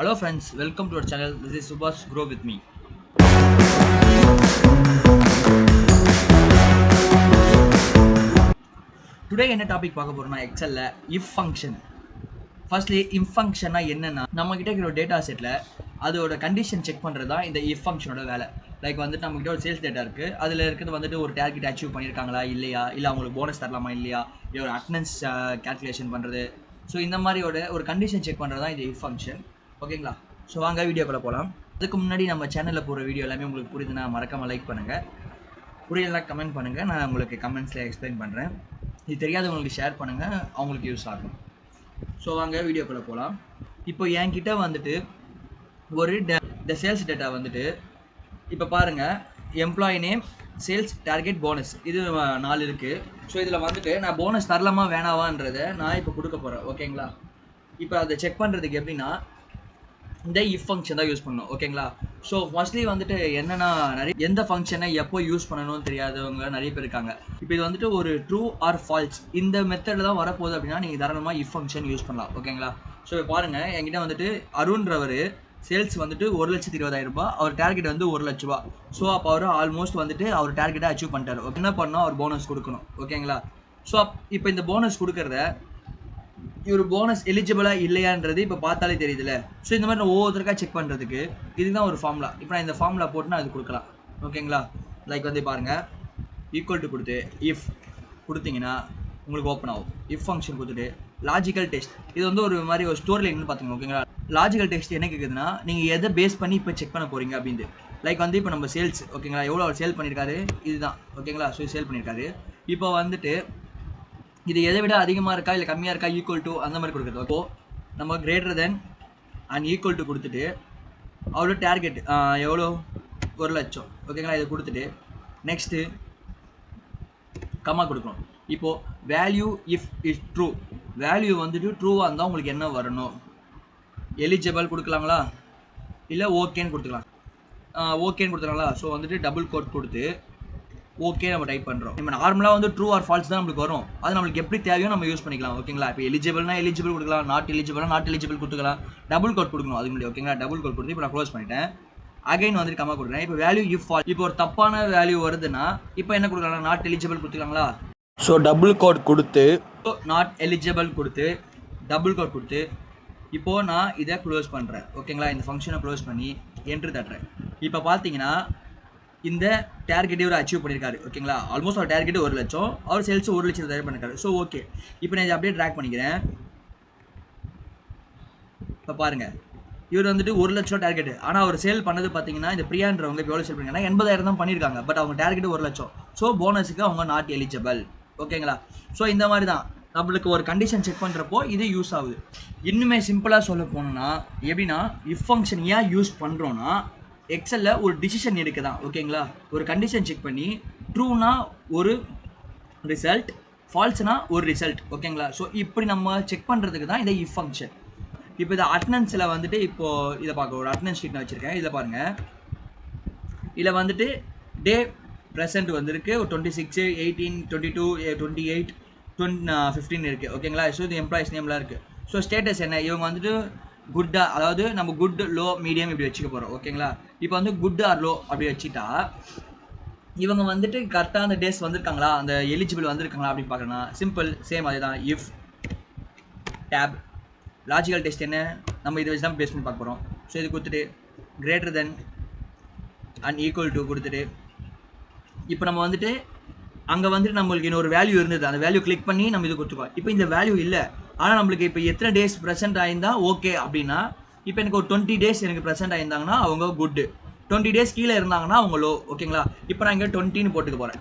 Hello friends, welcome to our channel. This is Subhash. Grow with me. Today என்ன topic பார்க்க போறோம்னா எக்ஸல்ல if function. Firstly if ஃபங்க்ஷன்னா என்னன்னா நம்ம கிட்ட இருக்கிற டேட்டா செட்ல அதோட கண்டிஷன் செக் பண்றது தான் இந்த if ஃபங்க்ஷனோட வேலை. லைக் வந்துட்டு நம்ம கிட்ட ஒரு சேல்ஸ் டேட்டா இருக்கு. அதுல இருக்கிறது வந்துட்டு ஒரு டார்கெட் அச்சீவ் பண்ணிருக்காங்களா இல்லையா, இல்ல அவங்களுக்கு போனஸ் தரலாமா இல்லையா, இல்ல ஒரு அட்டெண்டன்ஸ் கால்குலேஷன் பண்றது. ஸோ இந்த மாதிரியோட ஒரு கண்டிஷன் செக் பண்றது தான் இந்த if ஃபங்க்ஷன். ஓகேங்களா? ஸோ வாங்க வீடியோக்குள்ள போகலாம். அதுக்கு முன்னாடி நம்ம சேனலில் போகிற வீடியோ எல்லாமே உங்களுக்கு புரியுதுன்னா மறக்காமல் லைக் பண்ணுங்கள், புரியலாம் கமெண்ட் பண்ணுங்கள், நான் உங்களுக்கு கமெண்ட்ஸில் எக்ஸ்பிளைன் பண்ணுறேன். இது தெரியாதவங்களுக்கு ஷேர் பண்ணுங்கள், அவங்களுக்கு யூஸ் ஆகும். ஸோ வாங்க வீடியோக்குள்ளே போகலாம். இப்போ என்கிட்ட வந்துட்டு ஒரு இந்த சேல்ஸ் டேட்டா வந்துட்டு இப்போ பாருங்கள், employee name, sales, target, bonus, இது 4 இருக்குது. ஸோ இதில் வந்துட்டு நான் போனஸ் தரலாமா வேணாவான்றதை நான் இப்போ கொடுக்க போகிறேன். ஓகேங்களா? இப்போ அதை செக் பண்ணுறதுக்கு எப்படின்னா இந்த if ஃபங்க்ஷன் தான் யூஸ் பண்ணணும். ஓகேங்களா? ஸோ மோஸ்ட்லி வந்துட்டு என்னன்னா நிறைய எந்த ஃபங்க்ஷனை எப்போ யூஸ் பண்ணணும்னு தெரியாதவங்க நிறைய பேர் இருக்காங்க. இப்போ இது வந்துட்டு ஒரு ட்ரூ ஆர் ஃபால்ஸ் இந்த மெத்தடில் தான் வரப்போகுது அப்படின்னா நீங்கள் தாராளமாக if ஃபங்க்ஷன் யூஸ் பண்ணலாம். ஓகேங்களா? ஸோ பாருங்கள், என்கிட்ட வந்துட்டு அருண்ன்றவர் சேல்ஸ் வந்துட்டு 1,20,000 அவர் டார்கெட் வந்து 1,00,000. ஸோ அப்போ அவர் ஆல்மோஸ்ட் வந்துட்டு அவர் டார்கெட்டை அச்சீவ் பண்ணிட்டார். என்ன பண்ணோம், அவர் போனஸ் கொடுக்கணும். ஓகேங்களா? ஸோ இப்போ இந்த போனஸ் கொடுக்கறத இவர் போனஸ் எலிஜிபிளா இல்லையான்றது இப்போ பார்த்தாலே தெரியுதுல்ல. ஸோ இந்த மாதிரி நான் ஒவ்வொருத்தருக்கா செக் பண்ணுறதுக்கு இதுதான் ஒரு ஃபார்முலா. இப்போ நான் இந்த ஃபார்முலா போட்டு நான் அது கொடுக்கலாம். ஓகேங்களா? லைக் வந்து பாருங்கள், ஈக்குவல் டு கொடுத்து இஃப் கொடுத்தீங்கன்னா உங்களுக்கு ஓப்பன் ஆகும். இஃப் ஃபங்க்ஷன் கொடுத்துட்டு லாஜிக்கல் டெஸ்ட், இது வந்து ஒரு மாதிரி ஒரு ஸ்டோரி லைன் பார்த்துங்க. ஓகேங்களா? லாஜிக்கல் டெஸ்ட் என்ன கேட்குதுன்னா நீங்கள் எதை பேஸ் பண்ணி இப்போ செக் பண்ண போகிறீங்க அப்படின்ட்டு. லைக் வந்து இப்போ நம்ம சேல்ஸ், ஓகேங்களா, எவ்வளோ அவர் சேல் பண்ணியிருக்காரு இதுதான். ஓகேங்களா? ஸோ சேல் பண்ணியிருக்காரு. இப்போ வந்துட்டு இது எதை விட அதிகமாக இருக்கா இல்லை கம்மியாக இருக்கா, ஈக்குவல் டு அந்த மாதிரி கொடுக்குறது. அப்போ நம்ம greater then and equal to கொடுத்துட்டு அவ்வளோ டார்கெட் எவ்வளோ 1,00,000. ஓகேங்களா? இதை கொடுத்துட்டு நெக்ஸ்ட்டு கம்மா கொடுக்கணும். இப்போது value if is true, value வந்துட்டு ட்ரூவாக இருந்தால் உங்களுக்கு என்ன வரணும், எலிஜிபிள் கொடுக்கலாங்களா இல்லை ஓகேன்னு கொடுத்துக்கலாம். ஓகேன்னு கொடுத்துக்கலாங்களா? ஸோ வந்துட்டு டபுள் கோட் கொடுத்து ஓகே நம்ம டைப் பண்ணுறோம். நம்ம நார்மலாக வந்து ட்ரூ ஆர் ஃபால்ஸ் தான் நம்மளுக்கு வரும். அது நம்மளுக்கு எப்படி தேவையோ நம்ம யூஸ் பண்ணிக்கலாம். ஓகேங்களா? இப்போ எலிஜிபிள்னா எலிஜிபிள் கொடுக்கலாம், நாட் எலிஜிபிள் கொடுத்துக்கலாம். டபுள் கோட் கொடுக்கணும் அதுக்கு முன்னாடி. ஓகேங்களா? டபுள் கோட் கொடுத்து இப்போ நான் க்ளோஸ் பண்ணிட்டேன். அகைன் வந்துட்டு கம்மா கொடுக்குறேன். இப்போ வேல்யூ இஃப் ஃபால், இப்போ ஒரு தப்பான வேல்யூ வருதுன்னா இப்போ என்ன கொடுக்கலாம், நாட் எலிஜிபிள் கொடுத்துக்கலாங்களா? ஸோ டபுள் கோட் கொடுத்து நாட் எலிஜிபிள் கொடுத்து டபுள் கோட் கொடுத்து இப்போது நான் இதை க்ளோஸ் பண்ணுறேன். ஓகேங்களா? இந்த ஃபங்க்ஷனை க்ளோஸ் பண்ணி என்ட்ரு தட்டுறேன். இப்போ பார்த்தீங்கன்னா இந்த டார்கெட்டை ஒரு அச்சீவ் பண்ணியிருக்காரு. ஓகேங்களா? ஆல்மோஸ்ட் அவர் டார்கெட் 1,00,000, அவர் சேல்ஸ் 1,00,000 பண்ணியிருக்காரு. ஸோ ஓகே, இப்போ நான் இதை அப்படியே ட்ராக் பண்ணிக்கிறேன். இப்போ பாருங்கள், இவர் வந்துட்டு 1,00,000 டார்கெட், ஆனால் அவர் சேல் பண்ணது பார்த்தீங்கன்னா இந்த பிரியான்றவங்க எவ்வளோ சேல் பண்ணிங்கன்னா 80,000 தான் பண்ணியிருக்காங்க. பட் அவங்க டார்கெட் 1,00,000. ஸோ போனஸுக்கு அவங்க நாட் எலிஜிபிள். ஓகேங்களா? ஸோ இந்த மாதிரி தான் நம்மளுக்கு ஒரு கண்டிஷன் செக் பண்ணுறப்போ இது யூஸ் ஆகுது. இன்னுமே சிம்பிளாக சொல்ல போனோம்னா எப்படின்னா, இஃப் ஃபங்க்ஷன் ஏன் யூஸ் பண்ணுறோன்னா எக்ஸல்ல ஒரு டிசிஷன் எடுக்க தான். ஓகேங்களா? ஒரு கண்டிஷன் செக் பண்ணி ட்ரூனா ஒரு ரிசல்ட், ஃபால்ஸ்னா ஒரு ரிசல்ட். ஓகேங்களா? ஸோ இப்படி நம்ம செக் பண்ணுறதுக்கு தான் இந்த இஃப் ஃபங்க்ஷன். இப்போ இந்த அட்டனன்ஸில் வந்துட்டு இப்போது இதை பார்க்க ஒரு அட்டனன்ஸ் ஷீட் நான் வச்சுருக்கேன். இதில் பாருங்கள், இதில் வந்துட்டு டே ப்ரெசென்ட் வந்திருக்கு ஒரு 26, 18, 22, 28, 15 இருக்குது. ஓகேங்களா? ஸோ இது எம்ப்ளாயிஸ் நேம்லாம் இருக்குது. ஸோ ஸ்டேட்டஸ் என்ன, இவங்க வந்துட்டு குட்டா, அதாவது நம்ம குட், லோ, மீடியம் இப்படி வச்சுக்க போகிறோம். ஓகேங்களா? இப்போ வந்து குட் ஆர் லோ அப்படி வச்சுட்டா இவங்க வந்துட்டு கரெக்டாக அந்த டேஸ் வந்திருக்காங்களா, அந்த எலிஜிபிள் வந்திருக்காங்களா அப்படின்னு பார்க்கணும்னா சிம்பிள் சேம் அதே தான். இஃப் டேப் லாஜிக்கல் டெஸ்ட் என்ன, நம்ம இதை வச்சு தான் பேஸ் பண்ணி பார்க்க போகிறோம். ஸோ இது கொடுத்துட்டு greater then and equal to கொடுத்துட்டு இப்போ நம்ம வந்துட்டு அங்கே வந்துட்டு நம்மளுக்கு இன்னொரு வேல்யூ இருந்தது, அந்த வேல்யூ கிளிக் பண்ணி நம்ம இது கொடுத்துருக்கோம். இப்போ இந்த வேல்யூ இல்லை, ஆனால் நம்மளுக்கு இப்போ எத்தனை டேஸ் ப்ரெசென்ட் ஆயிருந்தா ஓகே அப்படின்னா, இப்போ எனக்கு ஒரு 20 டேஸ் எனக்கு ப்ரெசென்ட் ஆயிருந்தாங்கன்னா அவங்க குட்டு, 20 டேஸ் கீழே இருந்தாங்கன்னா அவங்க லோ. ஓகேங்களா? இப்போ நான் இங்கே 20ன்னு போட்டுக்க போகிறேன்.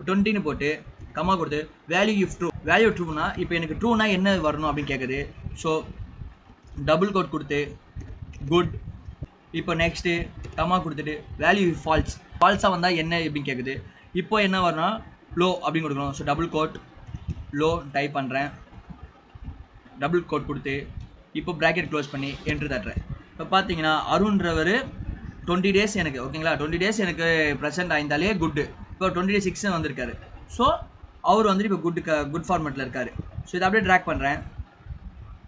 20ன்னு போட்டு கம்மா கொடுத்து வேல்யூ இஃப் ட்ரூ, வேல்யூ ட்ரூனா இப்போ எனக்கு ட்ரூனா என்ன வரணும் அப்படின்னு கேட்குது. ஸோ டபுள் கோட் கொடுத்து குட், இப்போ நெக்ஸ்ட்டு கம்மா கொடுத்துட்டு வேல்யூ இஃப் ஃபால்ஸ், ஃபால்ஸாக வந்தால் என்ன அப்படின்னு கேட்குது. இப்போ என்ன வரணும், லோ அப்படின்னு கொடுக்கணும். ஸோ டபுள் கோட் லோ டைப் பண்ணுறேன், டபுள் கோட் கொடுத்து இப்போ ப்ராக்கெட் க்ளோஸ் பண்ணி என்ட்ரு தட்டுறேன். இப்போ பார்த்தீங்கன்னா அருண்ன்றவர் 20 டேஸ் எனக்கு, ஓகேங்களா, 20 டேஸ் எனக்கு ப்ரெசென்ட் ஆயிருந்தாலே குட்டு. இப்போ 26 வந்திருக்காரு. ஸோ அவர் வந்துட்டு இப்போ குட் ஃபார்மேட்டில் இருக்கார். ஸோ இதை அப்படியே ட்ராக் பண்ணுறேன்.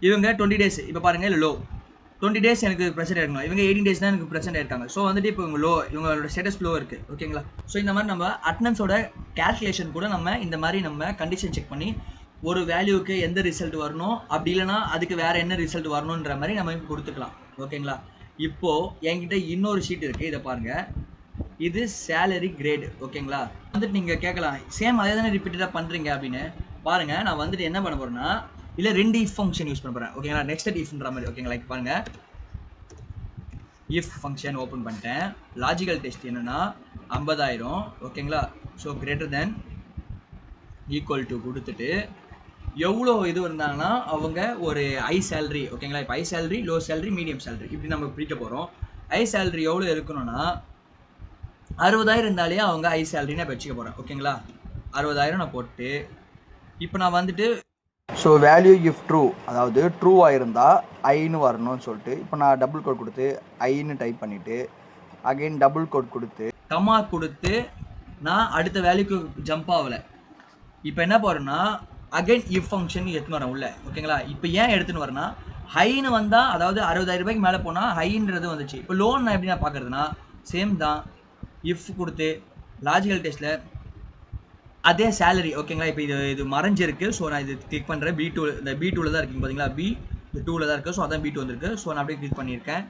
இவங்க 20 டேஸ் இப்போ பாருங்கள் இல்லை லோ. 20 டேஸ் எனக்கு ப்ரெசென்ட் ஆயிருக்கலாம், இவங்க 18 டேஸ் தான் எனக்கு ப்ரெசென்ட் ஆயிருக்காங்க. ஸோ வந்துட்டு இப்போ இவங்க லோ, இவங்களோட ஸ்டேட்டஸ் லோ இருக்குது. ஓகேங்களா? ஸோ இந்த மாதிரி நம்ம அட்டனன்ஸோட கேல்குலேஷன் கூட நம்ம இந்த மாதிரி நம்ம கண்டிஷன் செக் பண்ணி ஒரு வேல்யூக்கு எந்த ரிசல்ட் வரணும், அப்படி இல்லைனா அதுக்கு வேறு என்ன ரிசல்ட் வரணுன்ற மாதிரி நம்ம கொடுத்துக்கலாம். ஓகேங்களா? இப்போது என்கிட்ட இன்னொரு ஷீட் இருக்குது, இதை பாருங்கள். இது சேலரி கிரேடு. ஓகேங்களா? வந்துட்டு நீங்கள் கேட்கலாம், சேம் அதே தானே ரிப்பீட்டடாக பண்ணுறீங்க அப்படின்னு. பாருங்கள், நான் வந்துட்டு என்ன பண்ண போகிறேன்னா, இல்லை 2 இஃப் ஃபங்க்ஷன் யூஸ் பண்ண போகிறேன். ஓகேங்களா? நெக்ஸ்ட் இஃப்ன்ற மாதிரி. ஓகேங்களா? இப்போ பாருங்கள், இஃப் ஃபங்க்ஷன் ஓப்பன் பண்ணிட்டேன். லாஜிக்கல் டெஸ்ட் என்னென்னா 50,000. ஓகேங்களா? So greater then equal to கொடுத்துட்டு எவ்வளோ இது இருந்தாங்கன்னா அவங்க ஒரு ஹை சேலரி. ஓகேங்களா? இப்போ high salary, low salary, medium salary இப்படி நம்ம பிரிக்க போகிறோம். ஹை சேலரி எவ்வளோ இருக்கணும்னா 60,000 இருந்தாலே அவங்க ஹை சேலரின்னு வச்சுக்க போகிறேன். ஓகேங்களா? 60,000 நான் போட்டு இப்போ நான் வந்துட்டு ஸோ வேல்யூ இஃப் ட்ரூ, அதாவது ட்ரூவாக இருந்தால் ஐன்னு வரணும்னு சொல்லிட்டு இப்போ நான் டபுள் கோட் கொடுத்து ஐன்னு டைப் பண்ணிவிட்டு அகெயின் டபுள் கோட் கொடுத்து கமா கொடுத்து நான் அடுத்த வேல்யூக்கு ஜம்ப் ஆகலை. இப்போ என்ன போகிறேன்னா அகைன் இஃப் ஃபங்க்ஷன் எடுத்துன்னு வரேன் உள்ள. ஓகேங்களா? இப்போ ஏன் எடுத்துன்னு வரேன்னா ஹைன்னு வந்தால், அதாவது 60,000 ரூபாய்க்கு மேலே போனால் ஹைன்றது வந்துச்சு. இப்போ லோன் நான் எப்படி நான் பார்க்குறதுனா சேம் தான். இஃப் கொடுத்து லாஜிக்கல் டெஸ்ட்டில் அதே சேலரி. ஓகேங்களா? இப்போ இது மறைஞ்சிருக்கு. ஸோ நான் இது கிளிக் பண்ணுறேன். B2, இந்த B2வில் தான் இருக்குங்க பார்த்தீங்களா? B இந்த 2வில் தான் இருக்குது. ஸோ அதான் B2 வந்திருக்கு. ஸோ நான் அப்படியே கிளிக் பண்ணியிருக்கேன்.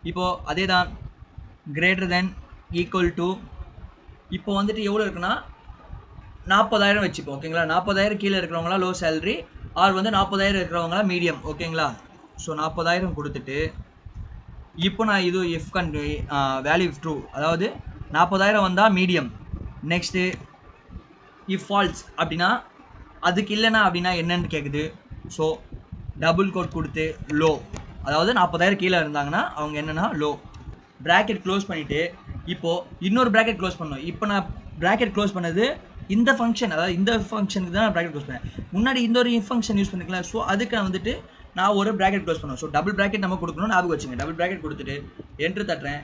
இப்போது அதே தான் கிரேட்டர் தென் ஈக்குவல் டு இப்போ வந்துட்டு எவ்வளோ இருக்குன்னா 40,000 வச்சுப்போம். ஓகேங்களா? 40,000 கீழே இருக்கிறவங்களாம் லோ சேலரி, ஆர் வந்து 40,000 இருக்கிறவங்களாம் மீடியம். ஓகேங்களா? ஸோ 40,000 கொடுத்துட்டு இப்போ நான் இது இஃப் வேல்யூ ட்ரூ, அதாவது 40,000 வந்தால் மீடியம். நெக்ஸ்ட்டு இஃப் ஃபால்ஸ் அப்படின்னா அதுக்கு இல்லைனா அப்படின்னா என்னன்னு கேட்குது. ஸோ டபுள் கோட் கொடுத்து லோ, அதாவது 40,000 கீழே இருந்தாங்கன்னா அவங்க என்னென்னா லோ. ப்ராக்கெட் க்ளோஸ் பண்ணிவிட்டு இப்போது இன்னொரு ப்ராக்கெட் க்ளோஸ் பண்ணணும். இப்போ நான் ப்ராக்கெட் க்ளோஸ் பண்ணது இந்த ஃபங்க்ஷன், அதாவது இந்த ஃபங்க்ஷனுக்கு தான் நான் ப்ராக்கெட் க்ளோஸ் பண்ணேன். முன்னாடி இந்த ஒரு இஃப் ஃபங்க்ஷன் யூஸ் பண்ணிக்கலாம். ஸோ அதுக்கு வந்துட்டு நான் ஒரு ப்ராக்கெட் க்ளோஸ் பண்ணுவேன். ஸோ டபுள் ப்ராக்கெட் நம்ம கொடுக்கணும், ஞாபகம் வச்சுங்க. டபுள் ப்ராக்கெட் கொடுத்துட்டு என்ட்ரு தட்டுறேன்.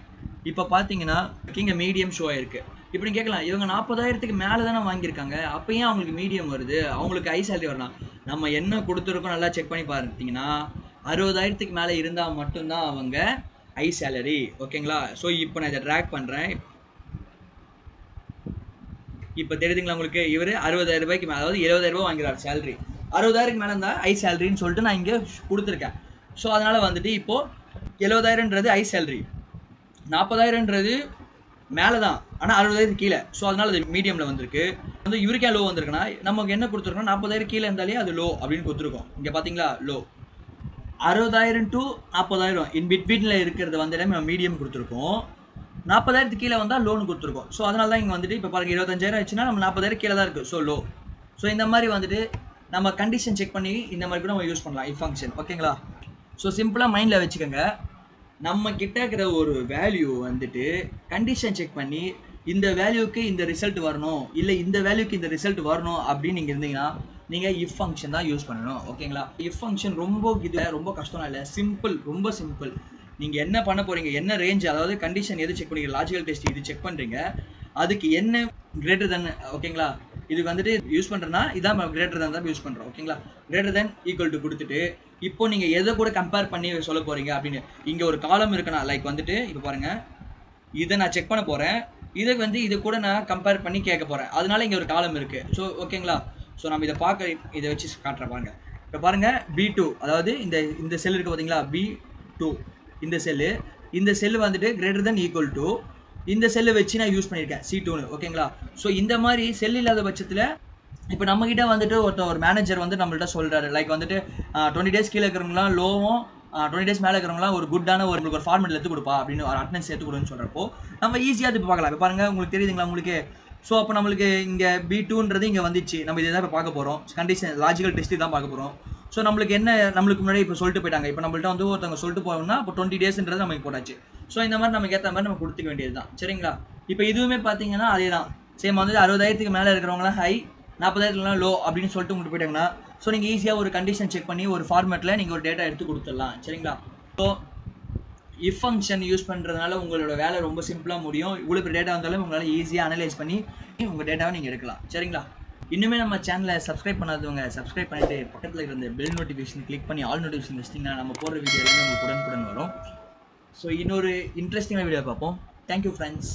இப்போ பார்த்தீங்கன்னா இங்கே மீடியம் ஷோ ஆயிருக்கு. இப்படி கேட்கலாம், இவங்க 40,000க்கு மேலே தானே வாங்கியிருக்காங்க, அப்போ ஏன் அவங்களுக்கு மீடியம் வருது, அவங்களுக்கு ஹை சேலரி வரலாம். நம்ம என்ன கொடுத்துருக்கோம் நல்லா செக் பண்ணி பார்த்தீங்கன்னா 60,000க்கு மேலே இருந்தால் மட்டும்தான் அவங்க ஹை சேலரி. ஓகேங்களா? ஸோ இப்போ நான் இதை ட்ராக் பண்ணுறேன். இப்போ தெரியுதுங்களா உங்களுக்கு? இவர் 60,000 ரூபாய்க்கு மேலே, அதாவது 70,000 ரூபாய் வாங்கிறார் சேலரி. 60,000க்கு மேலே இருந்தால் ஹை சேலரின்னு சொல்லிட்டு நான் இங்கே கொடுத்துருக்கேன். ஸோ அதனால் வந்துட்டு இப்போது 70,000ன்றது ஹை சேலரி, 40,000ன்றது மேலே தான், ஆனால் 60,000 கீழே. ஸோ அதனால் அது மீடியமில் வந்திருக்கு. வந்து இவருக்கே லோ வந்திருக்குன்னா நமக்கு என்ன கொடுத்துருக்கோம், 40,000 கீழே இருந்தாலே அது லோ அப்படின்னு கொடுத்துருக்கோம். இங்கே பார்த்தீங்களா லோ. 60,000 to 40,000 இன் பிட்வீனில் இருக்கிறது வந்துட்டு நம்ம மீடியம் கொடுத்துருக்கோம். 40,000 கீழே வந்தால் லோன் கொடுத்துருக்கோம். ஸோ அதனால தான் இங்கே வந்துட்டு இப்போ பாருங்க 25,000 ஆச்சுன்னா நம்ம 40,000 கீழே தான் இருக்குது. So low. ஸோ இந்த மாதிரி வந்துட்டு நம்ம கண்டிஷன் செக் பண்ணி இந்த மாதிரி கூட நம்ம யூஸ் பண்ணலாம் இஃப் ஃபங்க்ஷன். ஓகேங்களா? ஸோ சிம்பிளாக மைண்டில் வச்சுக்கோங்க, நம்ம கிட்ட இருக்கிற ஒரு வேல்யூ வந்துட்டு கண்டிஷன் செக் பண்ணி இந்த வேல்யூக்கு இந்த ரிசல்ட் வரணும், இல்லை இந்த வேல்யூக்கு இந்த ரிசல்ட் வரணும் அப்படின்னு நீங்கள் இருந்தீங்கன்னா நீங்கள் இஃப் ஃபங்க்ஷன் தான் யூஸ் பண்ணணும். ஓகேங்களா? இஃப் ஃபங்க்ஷன் ரொம்ப கஷ்டம் இல்லை, சிம்பிள், ரொம்ப சிம்பிள். நீங்கள் என்ன பண்ண போகிறீங்க, என்ன ரேஞ்ச், அதாவது கண்டிஷன் எது செக் பண்ணுறீங்க, லாஜிக்கல் டெஸ்ட் இது செக் பண்ணுறீங்க, அதுக்கு என்ன கிரேட்டர் தென். ஓகேங்களா? இதுக்கு வந்துட்டு யூஸ் பண்ணுறேன்னா இதான் கிரேட்டர் தென் தான் யூஸ் பண்ணுறோம். ஓகேங்களா? கிரேட்டர் தென் ஈக்குவல் டு கொடுத்துட்டு இப்போ நீங்கள் எதை கூட கம்பேர் பண்ணி சொல்ல போகிறீங்க அப்படின்னு இங்கே ஒரு காலம் இருக்குன்னா, லைக் வந்துட்டு இப்போ பாருங்கள், இதை நான் செக் பண்ண போகிறேன், இதை வந்து இது கூட நான் கம்பேர் பண்ணி கேட்க போகிறேன், அதனால இங்கே ஒரு காலம் இருக்குது. ஸோ ஓகேங்களா? ஸோ நம்ம இதை இதை வச்சு காட்டுறேன் பாருங்க. இப்போ பாருங்கள் B2, அதாவது இந்த செல் இருக்குது பார்த்தீங்களா, B2 இந்த செல்லு வந்துட்டு கிரேட்டர் தென் ஈக்குவல் டு இந்த செல்லை வச்சு நான் யூஸ் பண்ணியிருக்கேன் C2ன்னு. ஓகேங்களா? ஸோ இந்த மாதிரி செல் இல்லாத பட்சத்தில் இப்போ நம்மக்கிட்ட வந்துட்டு ஒரு மேனேஜர் வந்து நம்மள்ட்ட சொல்கிறாரு, லைக் வந்துட்டு 20 டேஸ் கீழே இருக்கிறவங்களாம் லோவும், 20 டேஸ் மேலே இருக்கிறவங்களாம் ஒரு குட்டான உங்களுக்கு ஒரு ஃபார்மெட் எடுத்து கொடுப்பா அப்படின்னு ஒரு அட்டனன்ஸ் எடுத்து கொடுன்னு சொல்கிறப்போ நம்ம ஈஸியாக இப்போ பார்க்கலாம். இப்போ பாருங்கள், உங்களுக்கு தெரியுதுங்களா உங்களுக்கு? ஸோ அப்போ நம்மளுக்கு இங்கே B2ன்றது இங்கே வந்துச்சு. நம்ம இதை தான் இப்போ பார்க்க போகிறோம். கண்டிஷன் லாஜிக்கல் டெஸ்ட்டு தான் பார்க்க போகிறோம். ஸோ நம்மளுக்கு முன்னாடி இப்போ சொல்லிட்டு போயிட்டாங்க. இப்போ நம்மள்ட்ட வந்து ஒருத்தவங்க சொல்லிட்டு போகணும்னா இப்போ 20 டேஸ்ன்றது நமக்கு போட்டாச்சு. ஸோ இந்த மாதிரி நமக்கு ஏற்ற மாதிரி நம்ம கொடுத்துக்க வேண்டியது தான். சரிங்களா? இப்போ இதுவுமே பார்த்தீங்கன்னா அதே தான். சேம் வந்து 60,000க்கு மேலே இருக்கிறவங்களாம் ஹை, 40,000 லோ அப்படின்னு சொல்லிட்டு உங்களுக்கு போயிட்டாங்கன்னா ஸோ நீங்கள் ஈஸியாக ஒரு கண்டிஷன் செக் பண்ணி ஒரு ஃபார்மேட்டில் நீங்கள் ஒரு டேட்டா எடுத்து கொடுத்துடலாம். சரிங்களா? ஸோ இஃப் ஃபங்க்ஷன் யூஸ் பண்ணுறதுனால உங்களோட வேலை ரொம்ப சிம்பிளாக முடியும். இவ்வளோ டேட்டா வந்தாலும் உங்களால் ஈஸியாக அனலைஸ் பண்ணி உங்கள் டேட்டாவை நீங்கள் எடுக்கலாம். சரிங்களா? இன்னுமே நம்ம சேனலை சப்ஸ்கிரைப் பண்ணாதவங்க சப்ஸ்கிரைப் பண்ணிட்டு பக்கத்தில் இருக்கிற பெல் நோட்டிஃபிகேஷன் கிளிக் பண்ணி ஆல் நோட்டிஃபிகேஷன் வச்சிட்டிங்கன்னா நம்ம போடுற வீடியோ எல்லாமே உங்களுக்கு உடனுக்குடன் வரும். ஸோ இன்னொரு இன்ட்ரெஸ்டிங்கான வீடியோ பார்ப்போம். Thank you friends.